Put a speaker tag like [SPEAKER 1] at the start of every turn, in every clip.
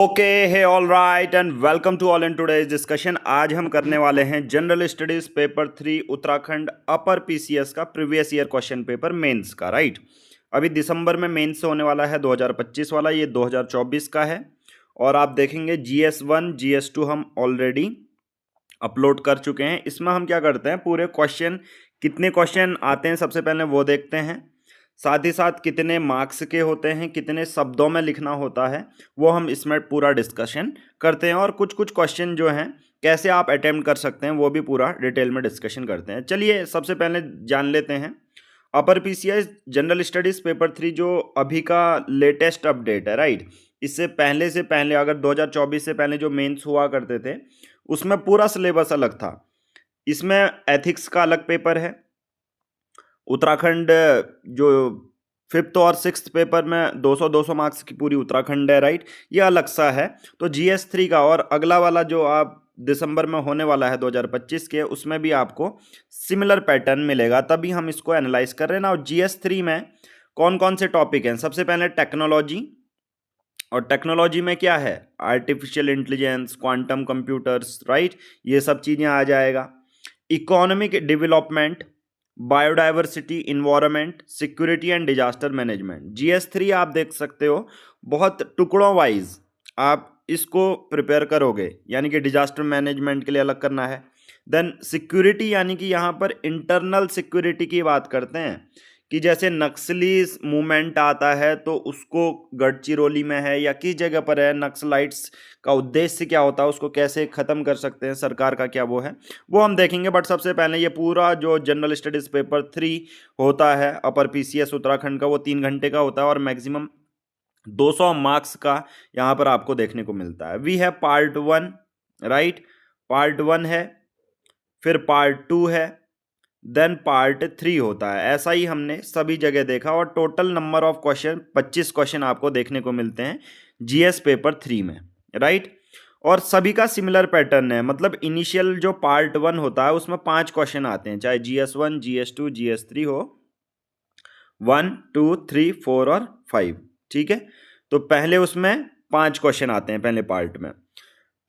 [SPEAKER 1] Okay है all right and welcome to all in today's discussion. आज हम करने वाले हैं general studies paper 3 Uttarakhand upper PCS का previous year question paper mains का। राइट, अभी दिसंबर में मेंस होने वाला है 2025 वाला, ये 2024 का है। और आप देखेंगे GS1 GS2 हम ऑलरेडी अपलोड कर चुके हैं। इसमें हम क्या करते हैं, पूरे क्वेश्चन कितने क्वेश्चन आते हैं सबसे पहले वो देखते हैं, साथ ही साथ कितने मार्क्स के होते हैं, कितने शब्दों में लिखना होता है, वो हम इसमें पूरा डिस्कशन करते हैं। और कुछ कुछ क्वेश्चन जो हैं कैसे आप अटेम्प्ट कर सकते हैं वो भी पूरा डिटेल में डिस्कशन करते हैं। चलिए सबसे पहले जान लेते हैं upper PCS general studies paper 3 जो अभी का लेटेस्ट अपडेट है। राइट, इससे पहले अगर 2024 से पहले जो मेंस हुआ करते थे उसमें पूरा सिलेबस अलग था। इसमें एथिक्स का अलग पेपर है, उत्तराखंड जो फिफ्थ और सिक्स्थ पेपर में 200 मार्क्स की पूरी उत्तराखंड है। राइट, ये अलग सा है। तो GS3 का और अगला वाला जो आप दिसंबर में होने वाला है 2025 के, उसमें भी आपको सिमिलर पैटर्न मिलेगा, तभी हम इसको एनालाइज कर रहे हैं ना। और GS3 में कौन कौन से टॉपिक हैं, सबसे पहले टेक्नोलॉजी, और टेक्नोलॉजी में क्या है, artificial intelligence, quantum computers. Right, ये सब चीज़ें आ जाएगा। Economic development, biodiversity, environment, security and disaster management. GS3 आप देख सकते हो बहुत टुकड़ों वाइज आप इसको प्रिपेयर करोगे, यानी कि डिजास्टर मैनेजमेंट के लिए अलग करना है। देन सिक्योरिटी, यानी कि यहाँ पर इंटरनल सिक्योरिटी की बात करते हैं कि जैसे नक्सली मूवमेंट आता है तो उसको गढ़चिरौली में है या किस जगह पर है, नक्सलाइट्स का उद्देश्य क्या होता है, उसको कैसे ख़त्म कर सकते हैं, सरकार का क्या वो है, वो हम देखेंगे। बट सबसे पहले ये पूरा जो जनरल स्टडीज़ पेपर 3 होता है अपर पीसीएस उत्तराखंड का, वो 3 घंटे का होता है और मैक्सिमम 200 मार्क्स का यहाँ पर आपको देखने को मिलता है। वी है पार्ट 1, राइट, पार्ट 1 है, फिर पार्ट 2 है, देन पार्ट 3 होता है। ऐसा ही हमने सभी जगह देखा और total number of question 25 question आपको देखने को मिलते हैं GS पेपर 3 में। राइट, और सभी का सिमिलर पैटर्न है, मतलब इनिशियल जो पार्ट 1 होता है उसमें 5 क्वेश्चन आते हैं, चाहे GS1 GS2 GS3 हो, 1 2 3 4 और 5। ठीक है, तो पहले उसमें 5 क्वेश्चन आते हैं पहले पार्ट में।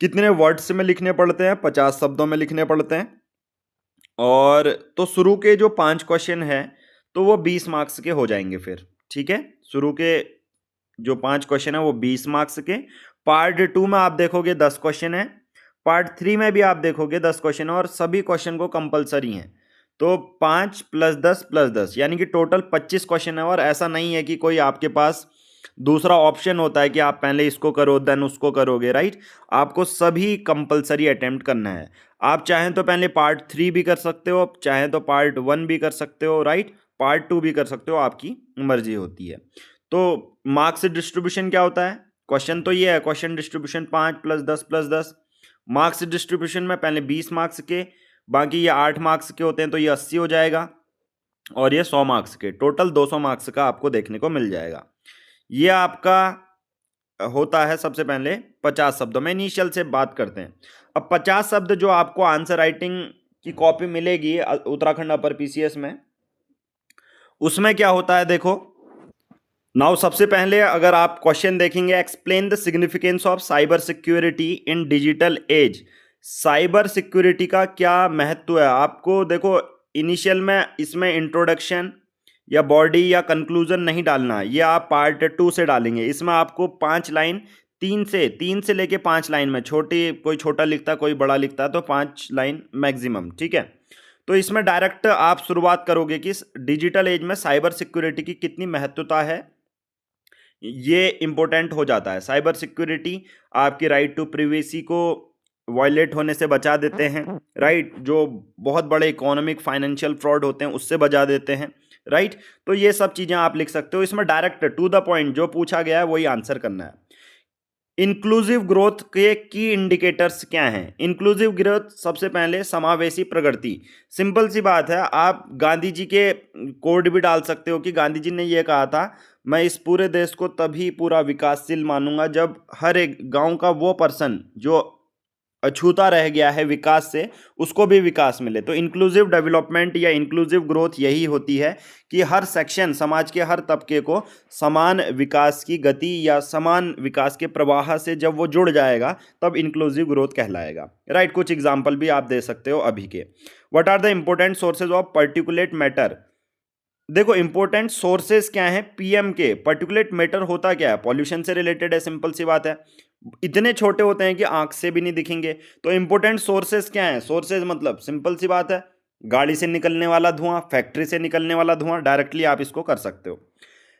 [SPEAKER 1] कितने वर्ड्स में लिखने पड़ते हैं, 50 शब्दों में लिखने पड़ते हैं। और तो शुरू के जो 5 क्वेश्चन है तो वो 20 मार्क्स के हो जाएंगे फिर। ठीक है, शुरू के जो 5 क्वेश्चन है वो 20 मार्क्स के। पार्ट 2 में आप देखोगे 10 क्वेश्चन है, पार्ट 3 में भी आप देखोगे 10 क्वेश्चन है, और सभी क्वेश्चन को कंपलसरी हैं। तो 5 + 10 + 10 यानी कि टोटल 25 क्वेश्चन है। और ऐसा नहीं है कि कोई आपके पास दूसरा ऑप्शन होता है कि आप पहले इसको करो देन उसको करोगे। राइट, आपको सभी कंपलसरी अटेम्प्ट करना है। आप चाहें तो पहले पार्ट 3 भी कर सकते हो, चाहें तो पार्ट 1 भी कर सकते हो। राइट, पार्ट 2 भी कर सकते हो, आपकी मर्जी होती है। तो मार्क्स डिस्ट्रीब्यूशन क्या होता है, क्वेश्चन तो ये है, क्वेश्चन डिस्ट्रीब्यूशन 5 + 10 + 10। मार्क्स डिस्ट्रीब्यूशन में पहले 20 मार्क्स के, बाकी ये 8 मार्क्स के होते हैं तो ये 80 हो जाएगा, और ये 100 मार्क्स के, टोटल 200 मार्क्स का आपको देखने को मिल जाएगा। ये आपका होता है सबसे पहले 50 शब्दों में। इनिशियल से बात करते हैं। अब 50 शब्द जो आपको आंसर राइटिंग की कॉपी मिलेगी उत्तराखंड अपर पीसीएस में, उसमें क्या होता है देखो। नाउ सबसे पहले अगर आप क्वेश्चन देखेंगे, explain the significance of cyber security in digital age. Cyber security का क्या महत्व है, आपको देखो इनिशियल में इसमें इंट्रोडक्शन या बॉडी या कंक्लूजन नहीं डालना, ये आप पार्ट 2 से डालेंगे। इसमें आपको 5 लाइन, 3 से लेके 5 लाइन में, छोटी कोई छोटा लिखता कोई बड़ा लिखता तो 5 लाइन मैक्सिमम। ठीक है, तो इसमें डायरेक्ट आप शुरुआत करोगे कि डिजिटल एज में साइबर सिक्योरिटी की कितनी महत्वता है, ये इंपॉर्टेंट हो जाता है। साइबर सिक्योरिटी आपकी राइट टू प्रिवेसी को वायलेट होने से बचा देते हैं। राइट, जो बहुत बड़े इकोनॉमिक फाइनेंशियल फ्रॉड होते हैं उससे बचा देते हैं। राइट, तो ये सब चीज़ें आप लिख सकते हो। इसमें डायरेक्ट टू द पॉइंट जो पूछा गया है वही आंसर करना है। इंक्लूसिव ग्रोथ के की इंडिकेटर्स क्या हैं? इंक्लूसिव ग्रोथ सबसे पहले समावेशी प्रगति। सिंपल सी बात है, आप गांधी जी के कोड भी डाल सकते हो कि गांधी जी ने यह कहा था, मैं इस पूरे देश को तभी पूरा विकासशील मानूंगा जब हर एक गांव का वो पर्सन जो अछूता रह गया है विकास से, उसको भी विकास मिले। तो इंक्लूसिव डेवलपमेंट या इंक्लूसिव ग्रोथ यही होती है कि हर सेक्शन, समाज के हर तबके को समान विकास की गति या समान विकास के प्रवाह से जब वो जुड़ जाएगा तब इंक्लूसिव ग्रोथ कहलाएगा, राइट। कुछ एग्जाम्पल भी आप दे सकते हो अभी के। What are the important sources of particulate matter. देखो इंपॉर्टेंट सोर्सेज क्या है पीएम के। पार्टिकुलेट मैटर होता क्या है, पॉल्यूशन से रिलेटेड है, सिंपल सी बात है। इतने छोटे होते हैं कि आंख से भी नहीं दिखेंगे। तो इंपॉर्टेंट सोर्सेज क्या है, सोर्सेज मतलब सिंपल सी बात है, गाड़ी से निकलने वाला धुआं, फैक्ट्री से निकलने वाला धुआं, डायरेक्टली आप इसको कर सकते हो।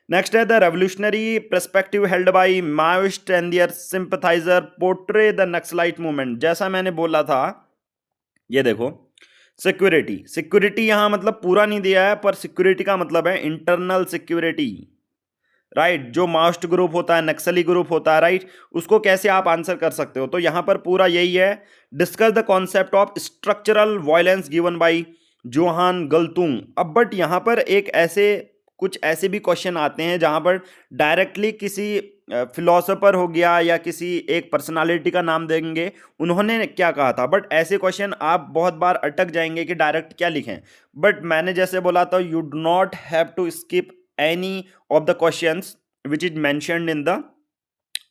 [SPEAKER 1] नेक्स्ट है the revolutionary perspective held by Maoist and their sympathiser portray the Naxalite movement. जैसा मैंने बोला था, ये देखो सिक्योरिटी, सिक्योरिटी यहां मतलब पूरा नहीं दिया है, पर सिक्योरिटी का मतलब है इंटरनल सिक्योरिटी, राइट। जो माओइस्ट ग्रुप होता है, नक्सली ग्रुप होता है, राइट, उसको कैसे आप आंसर कर सकते हो। तो यहां पर पूरा यही है, discuss the concept of structural violence given by Johan Galtung. अब बट यहां पर एक ऐसे कुछ ऐसे भी क्वेश्चन आते हैं जहां पर डायरेक्टली किसी फिलोसोफर हो गया या किसी एक पर्सनालिटी का नाम देंगे, उन्होंने क्या कहा था। बट ऐसे क्वेश्चन आप बहुत बार अटक जाएंगे कि डायरेक्ट क्या लिखें। बट मैंने जैसे बोला था, you do not have to skip any of the questions which is mentioned in the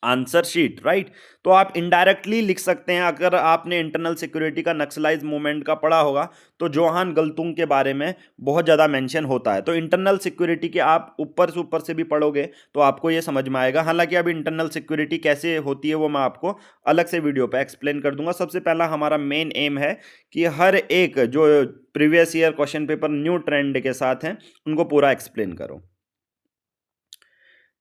[SPEAKER 1] answer sheet, right. तो आप इनडायरेक्टली लिख सकते हैं। अगर आपने इंटरनल सिक्योरिटी का नक्सलाइज मूवमेंट का पढ़ा होगा तो जोहान गलतुंग के बारे में बहुत ज़्यादा मेंशन होता है। तो इंटरनल सिक्योरिटी के आप ऊपर से भी पढ़ोगे तो आपको ये समझ में आएगा। हालांकि अब इंटरनल सिक्योरिटी कैसे होती है वो मैं आपको अलग से वीडियो पे एक्सप्लेन कर दूंगा। सबसे पहला हमारा मेन एम है कि हर एक जो previous year question paper new trend के साथ हैं उनको पूरा एक्सप्लेन करो।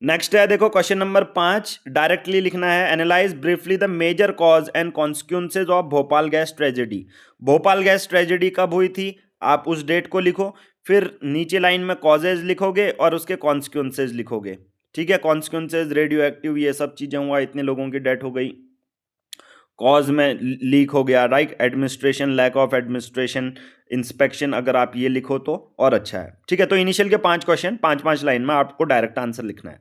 [SPEAKER 1] नेक्स्ट है, देखो क्वेश्चन नंबर 5, डायरेक्टली लिखना है, analyse briefly the major cause and consequences of Bhopal gas tragedy. Bhopal gas tragedy कब हुई थी, आप उस डेट को लिखो, फिर नीचे लाइन में कॉजेज लिखोगे और उसके कॉन्सिक्वेंसेज लिखोगे, ठीक है। कॉन्सिक्वेंसेज रेडियो एक्टिव ये सब चीजें हुआ, इतने लोगों की डेथ हो गई, कॉज में लीक हो गया, right, administration, lack of administration, inspection, अगर आप ये लिखो तो और अच्छा है, ठीक है। तो इनिशियल के 5 क्वेश्चन 5-5 लाइन में आपको डायरेक्ट आंसर लिखना है।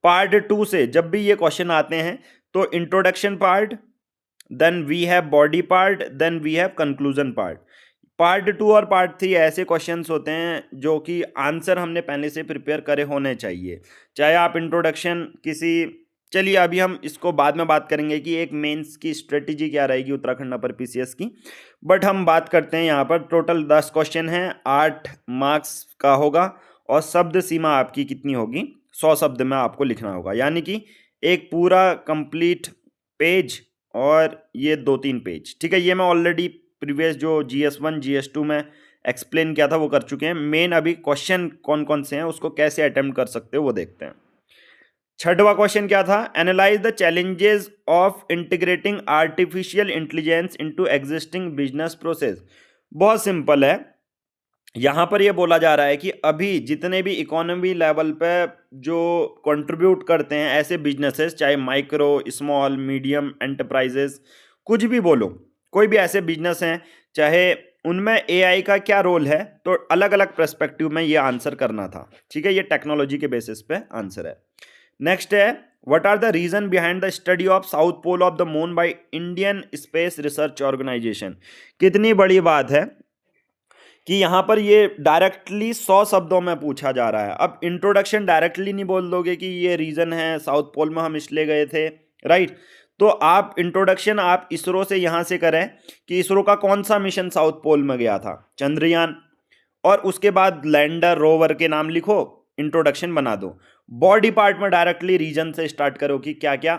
[SPEAKER 1] पार्ट 2 से जब भी ये क्वेश्चन आते हैं तो introduction part, then we have body part, then we have conclusion part. Part 2 और पार्ट 3 ऐसे क्वेश्चंस होते हैं जो कि आंसर हमने पहले से प्रिपेयर करे होने चाहिए। चाहे आप इंट्रोडक्शन किसी, चलिए अभी हम इसको बाद में बात करेंगे कि एक मेंस की स्ट्रेटेजी क्या रहेगी उत्तराखंड अपर पीसीएस की। बट हम बात करते हैं यहाँ पर टोटल 10 क्वेश्चन हैं, 8 मार्क्स का होगा और शब्द सीमा आपकी कितनी होगी, 100 शब्द में आपको लिखना होगा, यानी कि एक पूरा कंप्लीट पेज और ये 2-3 पेज, ठीक है। ये मैं ऑलरेडी प्रीवियस जो GS1 GS2 में एक्सप्लेन किया था वो कर चुके हैं। मेन अभी क्वेश्चन कौन कौन से हैं उसको कैसे अटेम्प्ट कर सकते हो वो देखते हैं। छठवां क्वेश्चन क्या था, analyse the challenges of integrating artificial intelligence into existing business process. बहुत सिंपल है, यहां पर यह बोला जा रहा है कि अभी जितने भी इकोनॉमी लेवल पे जो कंट्रीब्यूट करते हैं ऐसे बिजनेसेस, चाहे माइक्रो, स्मॉल, मीडियम एंटरप्राइजेस, कुछ भी बोलो, कोई भी ऐसे बिजनेस हैं, चाहे उनमें एआई का क्या रोल है, तो अलग अलग पर्सपेक्टिव में ये आंसर करना था, ठीक है। ये टेक्नोलॉजी के बेसिस पे आंसर है। नेक्स्ट है, what are the reason behind the study of south pole of the moon by Indian Space Research Organisation. कितनी बड़ी बात है कि यहां पर ये डायरेक्टली 100 शब्दों में पूछा जा रहा है। अब इंट्रोडक्शन डायरेक्टली नहीं बोल दोगे कि ये रीजन है, साउथ पोल में हम इसलिए गए थे, राइट। तो आप इंट्रोडक्शन आप इसरो से यहां से करें कि इसरो का कौन सा मिशन साउथ पोल में गया था, चंद्रयान, और उसके बाद लैंडर रोवर के नाम लिखो, इंट्रोडक्शन बना दो। बॉडी पार्ट में डायरेक्टली रीजन से स्टार्ट करो कि क्या क्या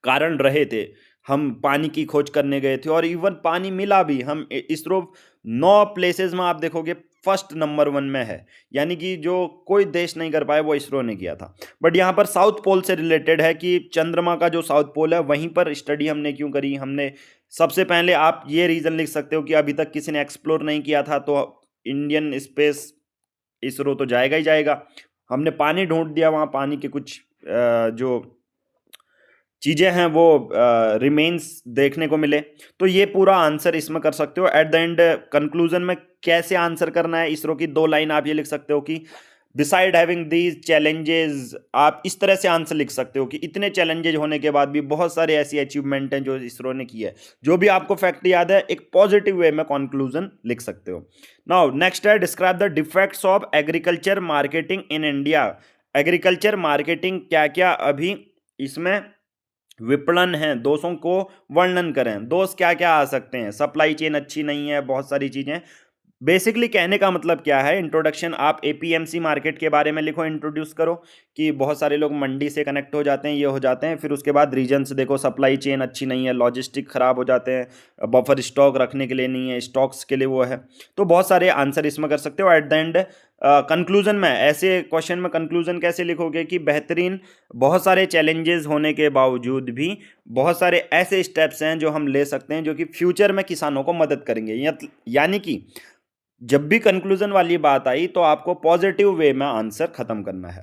[SPEAKER 1] कारण रहे थे, हम पानी की खोज करने गए थे और इवन पानी मिला भी। हम इसरो 9 प्लेसेस में आप देखोगे फर्स्ट नंबर 1 में है, यानी कि जो कोई देश नहीं कर पाए वो इसरो ने किया था। बट यहाँ पर साउथ पोल से रिलेटेड है कि चंद्रमा का जो साउथ पोल है वहीं पर स्टडी हमने क्यों करी। हमने सबसे पहले आप ये रीजन लिख सकते हो कि अभी तक किसी ने एक्सप्लोर नहीं किया था, तो इंडियन स्पेस इसरो तो जाएगा ही जाएगा। हमने पानी ढूंढ दिया, वहाँ पानी के कुछ जो चीज़ें हैं वो रिमेन्स देखने को मिले। तो ये पूरा आंसर इसमें कर सकते हो। एट द एंड कंक्लूजन में कैसे आंसर करना है इसरो की 2 लाइन आप ये लिख सकते हो कि बिसाइड हैविंग दीज चैलेंजेस, आप इस तरह से आंसर लिख सकते हो कि इतने चैलेंजेज होने के बाद भी बहुत सारे ऐसी अचीवमेंट हैं जो इसरो ने की है। जो भी आपको फैक्ट याद है एक पॉजिटिव वे में कंक्लूजन लिख सकते हो। नाउ नेक्स्ट है describe the defects of agriculture marketing in India. Agriculture marketing क्या क्या अभी इसमें विपणन है, दोषों को वर्णन करें। दोष क्या क्या आ सकते हैं? सप्लाई चेन अच्छी नहीं है, बहुत सारी चीजें। बेसिकली कहने का मतलब क्या है, इंट्रोडक्शन आप एपीएमसी मार्केट के बारे में लिखो, इंट्रोड्यूस करो कि बहुत सारे लोग मंडी से कनेक्ट हो जाते हैं, ये हो जाते हैं। फिर उसके बाद रीजन्स देखो, सप्लाई चेन अच्छी नहीं है, लॉजिस्टिक खराब हो जाते हैं, बफर स्टॉक रखने के लिए नहीं है, स्टॉक्स के लिए वो है। तो बहुत सारे आंसर इसमें कर सकते हो। एट द एंड कंक्लूजन में, ऐसे क्वेश्चन में कंक्लूजन कैसे लिखोगे कि बेहतरीन, बहुत सारे चैलेंजेस होने के बावजूद भी बहुत सारे ऐसे स्टेप्स हैं जो हम ले सकते हैं जो कि फ्यूचर में किसानों को मदद करेंगे। यानी कि जब भी कंक्लूजन वाली बात आई तो आपको पॉजिटिव वे में आंसर खत्म करना है।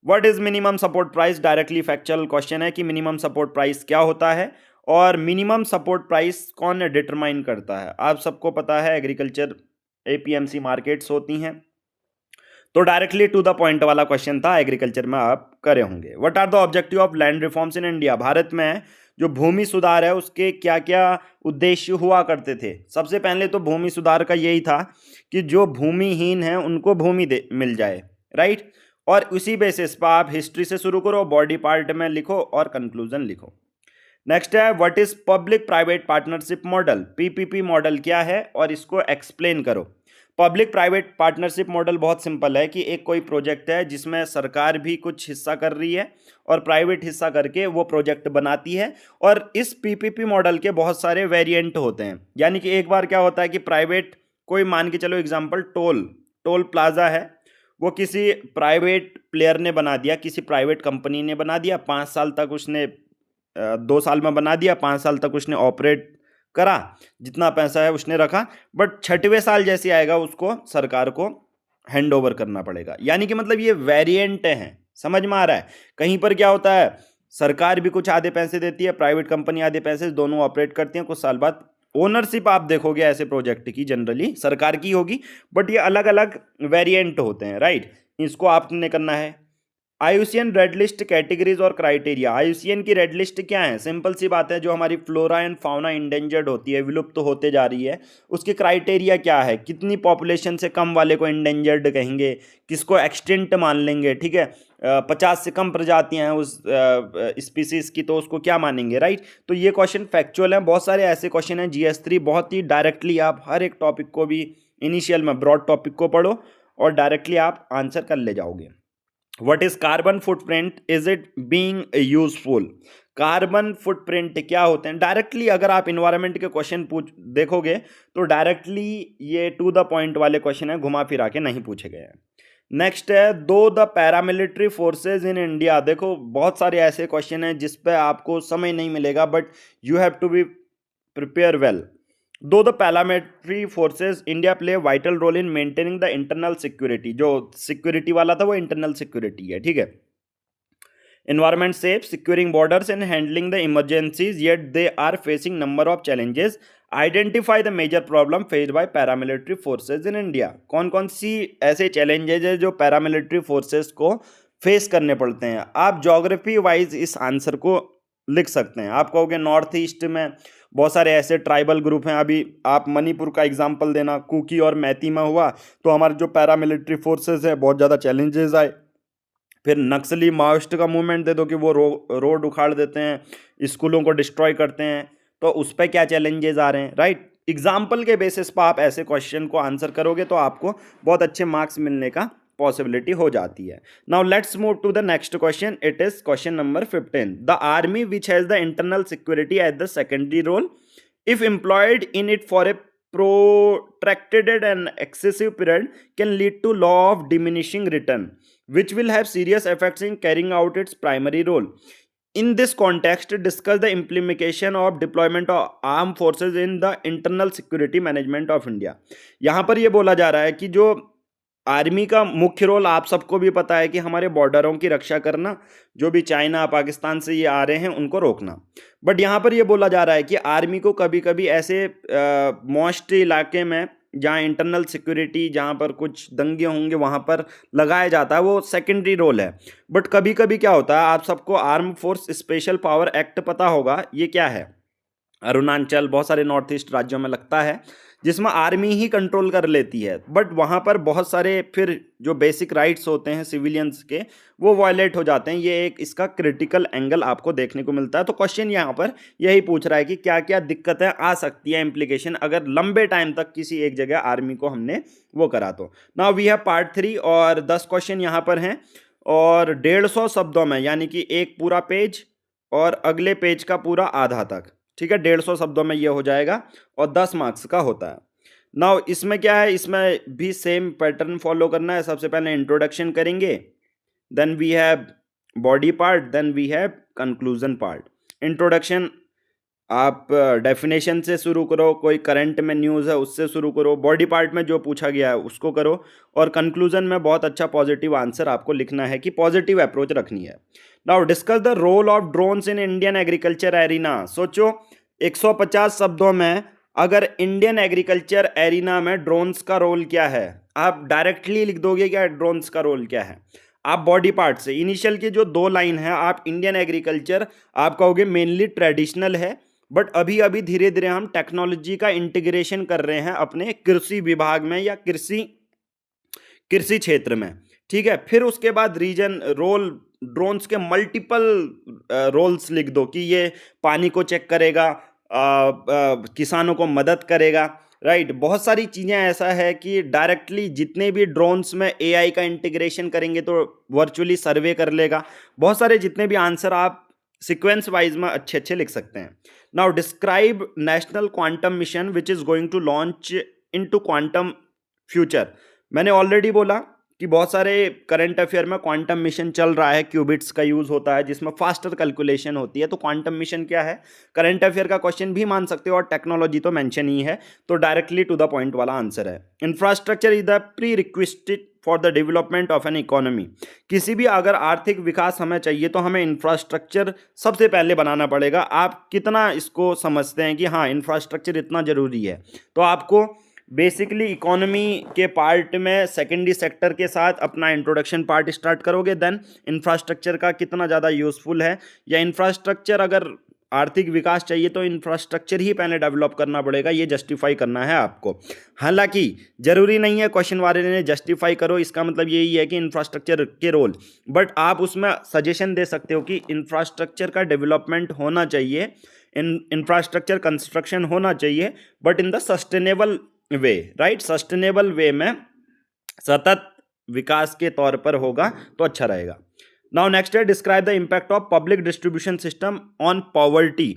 [SPEAKER 1] What is minimum support price? Directly factual question है कि मिनिमम सपोर्ट प्राइस क्या होता है और मिनिमम सपोर्ट प्राइस कौन डिटरमाइन करता है। आप सबको पता है एग्रीकल्चर एपीएमसी मार्केट्स होती हैं, तो डायरेक्टली टू द पॉइंट वाला क्वेश्चन था, एग्रीकल्चर में आप करे होंगे। What are the objective of land reforms in India? Bharat में जो भूमि सुधार है उसके क्या क्या उद्देश्य हुआ करते थे? सबसे पहले तो भूमि सुधार का यही था कि जो भूमिहीन है उनको भूमि मिल जाए, राइट। और उसी बेसिस पर आप हिस्ट्री से शुरू करो, बॉडी पार्ट में लिखो और कंक्लूजन लिखो। नेक्स्ट है what is public private partnership model? PPP model क्या है और इसको एक्सप्लेन करो। पब्लिक प्राइवेट पार्टनरशिप मॉडल बहुत सिंपल है कि एक कोई प्रोजेक्ट है जिसमें सरकार भी कुछ हिस्सा कर रही है और प्राइवेट हिस्सा करके वो प्रोजेक्ट बनाती है। और इस पीपीपी मॉडल के बहुत सारे वेरिएंट होते हैं। यानी कि एक बार क्या होता है कि प्राइवेट, कोई मान के चलो एग्जांपल टोल प्लाजा है, वो किसी प्राइवेट प्लेयर ने बना दिया, किसी प्राइवेट कंपनी ने बना दिया, 5 साल तक उसने 2 साल में बना दिया, 5 साल तक उसने ऑपरेट करा, जितना पैसा है उसने रखा, बट 6वें साल जैसे आएगा उसको सरकार को हैंड ओवर करना पड़ेगा। यानी कि मतलब ये वेरिएंट हैं, समझ में आ रहा है। कहीं पर क्या होता है, सरकार भी कुछ आधे पैसे देती है, प्राइवेट कंपनी आधे पैसे, दोनों ऑपरेट करती हैं। कुछ साल बाद ओनरशिप आप देखोगे ऐसे प्रोजेक्ट की जनरली सरकार की होगी, बट ये अलग अलग वेरिएंट होते हैं, राइट। इसको आपने करना है। आईयूसीएन रेड लिस्ट कैटेगरीज और क्राइटेरिया। आईयूसीएन की रेड लिस्ट क्या है? सिंपल सी बात है, जो हमारी फ्लोरा एंड फाउना इंडेंजर्ड होती है, विलुप्त तो होते जा रही है, उसकी क्राइटेरिया क्या है? कितनी पॉपुलेशन से कम वाले को इंडेंजर्ड कहेंगे, किसको एक्सटिंक्ट मान लेंगे, ठीक है। 50 से कम प्रजातियां हैं उस स्पीसीज की, तो उसको क्या मानेंगे, राइट। तो ये क्वेश्चन फैक्चुअल हैं। बहुत सारे ऐसे क्वेश्चन हैं GS3, बहुत ही डायरेक्टली आप हर एक टॉपिक को भी इनिशियल में ब्रॉड टॉपिक को पढ़ो और डायरेक्टली आप आंसर कर ले जाओगे। What is carbon footprint? Is it being useful? Carbon footprint क्या होते हैं? डायरेक्टली अगर आप इन्वायरमेंट के क्वेश्चन देखोगे तो डायरेक्टली ये टू द पॉइंट वाले क्वेश्चन है, घुमा फिरा के नहीं पूछे गए हैं। नेक्स्ट है दो the paramilitary forces in India. देखो बहुत सारे ऐसे क्वेश्चन हैं जिस पे आपको समय नहीं मिलेगा, but you have to be prepare well. Though the paramilitary forces India play vital role in maintaining the internal security. जो सिक्योरिटी वाला था वो इंटरनल सिक्योरिटी है, ठीक है। environment safe, securing borders and handling the emergencies, yet they are facing number of challenges. Identify the major problem faced by paramilitary forces in India. कौन कौन सी ऐसे challenges है जो paramilitary forces को फेस करने पड़ते हैं? आप ज्योग्राफी वाइज इस आंसर को लिख सकते हैं। आप कहोगे नॉर्थ ईस्ट में बहुत सारे ऐसे ट्राइबल ग्रुप हैं। अभी आप मणिपुर का एग्जांपल देना, कुकी और मैती में हुआ तो हमारे जो पैरामिलिट्री फोर्सेस है बहुत ज़्यादा चैलेंजेस आए। फिर नक्सली माओइस्ट का मूवमेंट दे दो कि वो रोड उखाड़ देते हैं, स्कूलों को डिस्ट्रॉय करते हैं, तो उस पर क्या चैलेंजेस आ रहे हैं, राइट। एग्जाम्पल के बेसिस पर आप ऐसे क्वेश्चन को आंसर करोगे तो आपको बहुत अच्छे मार्क्स मिलने का पॉसिबिलिटी हो जाती है। Now let's move to the next question. It is question number 15। The army which has the internal security at the secondary role if employed in it for a protracted and excessive period can lead to law of diminishing return, which will have serious effects in carrying out its primary role. In this context, discuss the implication of deployment of armed forces in the internal security management of India. यहाँ पर ये बोला जा रहा है कि जो army का मुख्य रोल आप सबको भी पता है कि हमारे बॉर्डरों की रक्षा करना, जो भी चाइना पाकिस्तान से ये आ रहे हैं उनको रोकना। बट यहाँ पर ये बोला जा रहा है कि आर्मी को कभी कभी ऐसे मॉस्ट इलाके में जहाँ इंटरनल सिक्योरिटी, जहाँ पर कुछ दंगे होंगे वहाँ पर लगाया जाता है, वो सेकेंडरी रोल है। बट कभी कभी क्या होता है, आप सबको arm force special power act पता होगा, ये क्या है? अरुणाचल, बहुत सारे नॉर्थ ईस्ट राज्यों में लगता है, जिसमें आर्मी ही कंट्रोल कर लेती है। बट वहाँ पर बहुत सारे फिर जो बेसिक राइट्स होते हैं सिविलियंस के, वो वायलेट हो जाते हैं। ये एक इसका क्रिटिकल एंगल आपको देखने को मिलता है। तो क्वेश्चन यहाँ पर यही पूछ रहा है कि क्या क्या दिक्कतें आ सकती है, इम्प्लीकेशन, अगर लंबे टाइम तक किसी एक जगह आर्मी को हमने वो करा। तो नाउ वी हैव पार्ट 3 और 10 क्वेश्चन यहाँ पर हैं और 150 शब्दों में, यानी कि एक पूरा पेज और अगले पेज का पूरा आधा तक, ठीक है, 150 शब्दों में ये हो जाएगा और 10 मार्क्स का होता है। नाउ इसमें क्या है, इसमें भी सेम पैटर्न फॉलो करना है। सबसे पहले इंट्रोडक्शन करेंगे, then we have body part, then we have conclusion part. Introduction आप डेफिनेशन से शुरू करो, कोई करंट में न्यूज़ है उससे शुरू करो, बॉडी पार्ट में जो पूछा गया है उसको करो, और कंक्लूजन में बहुत अच्छा पॉजिटिव आंसर आपको लिखना है कि पॉजिटिव अप्रोच रखनी है। Now discuss the role of drones in Indian agriculture arena. सोचो 150 शब्दों में अगर इंडियन एग्रीकल्चर एरिना में ड्रोन्स का रोल क्या है, आप डायरेक्टली लिख दोगे क्या ड्रोन्स का रोल क्या है? आप बॉडी पार्ट से इनिशियल की जो 2 लाइन है, आप इंडियन एग्रीकल्चर आप कहोगे मेनली ट्रेडिशनल है, बट अभी अभी धीरे धीरे हम टेक्नोलॉजी का इंटीग्रेशन कर रहे हैं अपने कृषि विभाग में या कृषि क्षेत्र में, ठीक है। फिर उसके बाद रीजन रोल, ड्रोन्स के मल्टीपल रोल्स लिख दो कि ये पानी को चेक करेगा, किसानों को मदद करेगा, राइट। बहुत सारी चीज़ें ऐसा है कि डायरेक्टली जितने भी ड्रोन्स में एआई का इंटीग्रेशन करेंगे तो वर्चुअली सर्वे कर लेगा। बहुत सारे जितने भी आंसर आप सीक्वेंस वाइज में अच्छे अच्छे लिख सकते हैं। Now describe national quantum mission which is going to launch into quantum future. मैंने ऑलरेडी बोला कि बहुत सारे करंट अफेयर में क्वांटम मिशन चल रहा है, क्यूबिट्स का यूज होता है जिसमें फास्टर कैलकुलेशन होती है। तो क्वांटम मिशन क्या है, करंट अफेयर का क्वेश्चन भी मान सकते हो, और टेक्नोलॉजी तो मेंशन ही है, तो डायरेक्टली टू द पॉइंट वाला आंसर है। Infrastructure is the pre requisite for the development of an economy. किसी भी अगर आर्थिक विकास हमें चाहिए तो हमें इंफ्रास्ट्रक्चर सबसे पहले बनाना पड़ेगा। आप कितना इसको समझते हैं कि हाँ इंफ्रास्ट्रक्चर इतना जरूरी है? तो आपको बेसिकली इकोनॉमी के पार्ट में सेकेंडरी सेक्टर के साथ अपना इंट्रोडक्शन पार्ट स्टार्ट करोगे, देन इंफ्रास्ट्रक्चर का कितना ज़्यादा यूज़फुल है, या इंफ्रास्ट्रक्चर अगर आर्थिक विकास चाहिए तो इंफ्रास्ट्रक्चर ही पहले डेवलप करना पड़ेगा, ये जस्टिफाई करना है आपको। हालांकि जरूरी नहीं है क्वेश्चन वाले ने जस्टिफाई करो, इसका मतलब यही है कि इंफ्रास्ट्रक्चर के रोल, बट आप उसमें सजेशन दे सकते हो कि इंफ्रास्ट्रक्चर का डेवलपमेंट होना चाहिए, इंफ्रास्ट्रक्चर कंस्ट्रक्शन होना चाहिए, but in the sustainable way, right. Sustainable way में सतत विकास के तौर पर होगा तो अच्छा रहेगा। नाउ नेक्स्ट है describe the impact of public distribution system on poverty.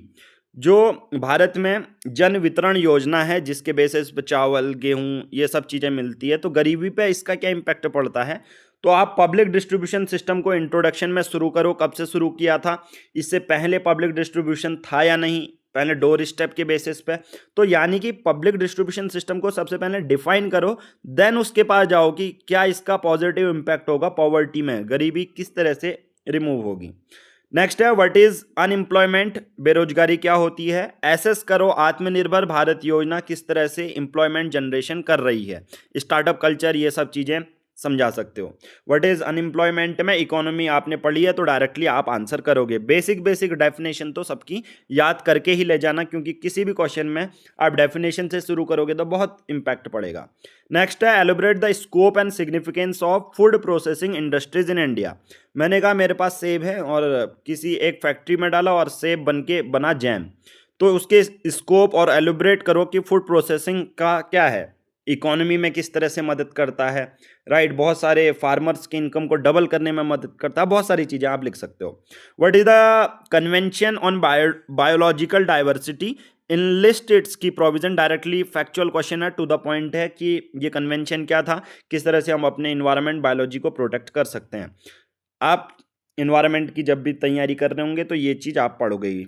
[SPEAKER 1] जो भारत में जन वितरण योजना है जिसके बेसिस पे चावल, गेहूं, ये सब चीज़ें मिलती है, तो गरीबी पे इसका क्या इम्पैक्ट पड़ता है? तो आप पब्लिक डिस्ट्रीब्यूशन सिस्टम को इंट्रोडक्शन में शुरू करो। कब से शुरू किया था? इससे पहले पब्लिक डिस्ट्रीब्यूशन था या नहीं? पहले डोर स्टेप के बेसिस पे। तो यानी कि पब्लिक डिस्ट्रीब्यूशन सिस्टम को सबसे पहले डिफाइन करो, देन उसके पास जाओ कि क्या इसका पॉजिटिव इम्पैक्ट होगा पॉवर्टी में, गरीबी किस तरह से रिमूव होगी। नेक्स्ट है व्हाट इज अनएम्प्लॉयमेंट, बेरोजगारी क्या होती है। एसेस करो आत्मनिर्भर भारत योजना किस तरह से एम्प्लॉयमेंट जनरेशन कर रही है, स्टार्टअप कल्चर, ये सब चीज़ें समझा सकते हो। व्हाट इज अनएम्प्लॉयमेंट में इकोनॉमी आपने पढ़ी है तो डायरेक्टली आप आंसर करोगे। बेसिक डेफिनेशन तो सबकी याद करके ही ले जाना, क्योंकि किसी भी क्वेश्चन में आप डेफिनेशन से शुरू करोगे तो बहुत इंपैक्ट पड़ेगा। नेक्स्ट है एलिब्रेट the scope and significance of food processing industries in India. मैंने कहा मेरे पास सेब है और किसी एक फैक्ट्री में डाला और सेब बन के बना जैम, तो उसके स्कोप और एलिब्रेट करो कि फूड प्रोसेसिंग का क्या है, इकोनॉमी में किस तरह से मदद करता है, राइट। बहुत सारे फार्मर्स की इनकम को डबल करने में मदद करता है, बहुत सारी चीज़ें आप लिख सकते हो। What is the convention on biological diversity, enlist it's की प्रोविजन। डायरेक्टली फैक्चुअल क्वेश्चन है, टू द पॉइंट है कि ये कन्वेंशन क्या था, किस तरह से हम अपने इन्वायरमेंट बायोलॉजी को प्रोटेक्ट कर सकते हैं। आप इन्वायरमेंट की जब भी तैयारी कर रहे होंगे तो ये चीज़ आप पढ़ोगे ही।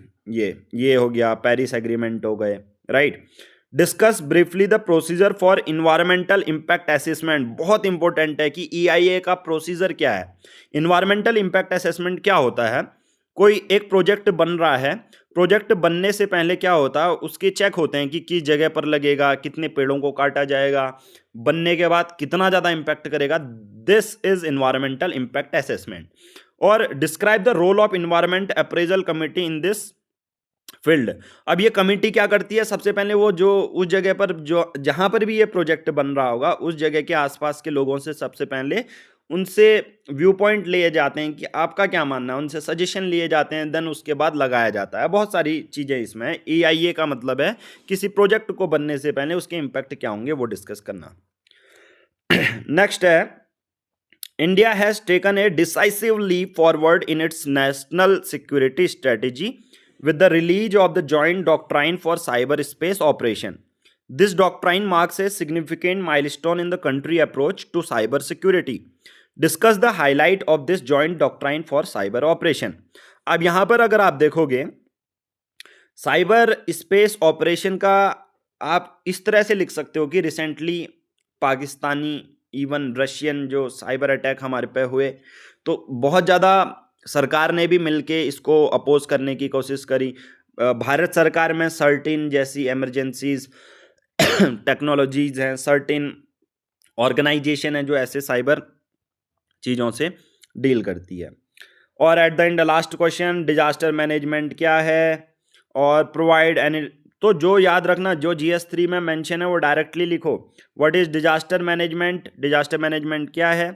[SPEAKER 1] ये हो गया, पेरिस एग्रीमेंट हो गए, right. Discuss briefly the procedure for environmental impact assessment. बहुत इंपॉर्टेंट है कि EIA का प्रोसीजर क्या है। इन्वायरमेंटल इम्पैक्ट असेसमेंट क्या होता है? कोई एक प्रोजेक्ट बन रहा है, प्रोजेक्ट बनने से पहले क्या होता है, उसके चेक होते हैं कि किस जगह पर लगेगा, कितने पेड़ों को काटा जाएगा, बनने के बाद कितना ज़्यादा इम्पैक्ट करेगा। This is environmental impact assessment. और describe the role of environment appraisal committee in this field. अब ये कमिटी क्या करती है, सबसे पहले वो जो उस जगह पर जो जहां पर भी ये प्रोजेक्ट बन रहा होगा उस जगह के आसपास के लोगों से सबसे पहले उनसे व्यू पॉइंट लिए जाते हैं कि आपका क्या मानना है, उनसे सजेशन लिए जाते हैं, देन उसके बाद लगाया जाता है। बहुत सारी चीज़ें इसमें। EIA का मतलब है किसी प्रोजेक्ट को बनने से पहले उसके इम्पैक्ट क्या होंगे वो डिस्कस करना। नेक्स्ट है, India has taken a decisive leap forward in its national security strategy with the release of the Joint Doctrine for Cyberspace Operation. This doctrine marks a significant milestone in the country's approach to cyber security. Discuss the highlight of this Joint Doctrine for Cyber Operation. अब यहाँ पर अगर आप देखोगे cyber space operation का आप इस तरह से लिख सकते हो कि रिसेंटली पाकिस्तानी इवन रशियन जो साइबर अटैक हमारे पे हुए, तो बहुत ज़्यादा सरकार ने भी मिलके इसको अपोज करने की कोशिश करी। भारत सरकार में सर्टिन जैसी इमरजेंसीज टेक्नोलॉजीज हैं, सर्टिन ऑर्गेनाइजेशन है जो ऐसे साइबर चीज़ों से डील करती है। और at the end last question, disaster management क्या है और प्रोवाइड एनी, तो जो याद रखना जो GS3 में मेंशन है वो डायरेक्टली लिखो। What is disaster management, disaster management क्या है,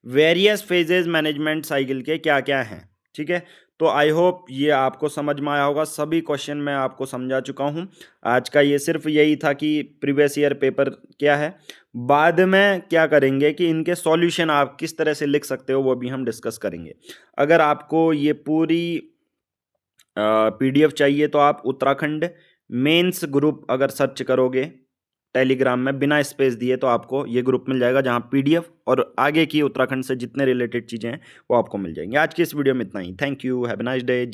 [SPEAKER 1] वेरियस फेजेस मैनेजमेंट साइकिल के क्या क्या हैं। ठीक है, तो आई होप ये आपको समझ में आया होगा। सभी क्वेश्चन मैं आपको समझा चुका हूँ। आज का ये सिर्फ यही था कि प्रीवियस ईयर पेपर क्या है। बाद में क्या करेंगे कि इनके सॉल्यूशन आप किस तरह से लिख सकते हो वो भी हम डिस्कस करेंगे। अगर आपको ये पूरी PDF चाहिए तो आप उत्तराखंड मेंस ग्रुप अगर सर्च करोगे टेलीग्राम में बिना स्पेस दिए तो आपको ये ग्रुप मिल जाएगा, जहां PDF और आगे की उत्तराखंड से जितने रिलेटेड चीज़ें हैं वो आपको मिल जाएंगी। आज की इस वीडियो में इतना ही। Thank you, have a nice day.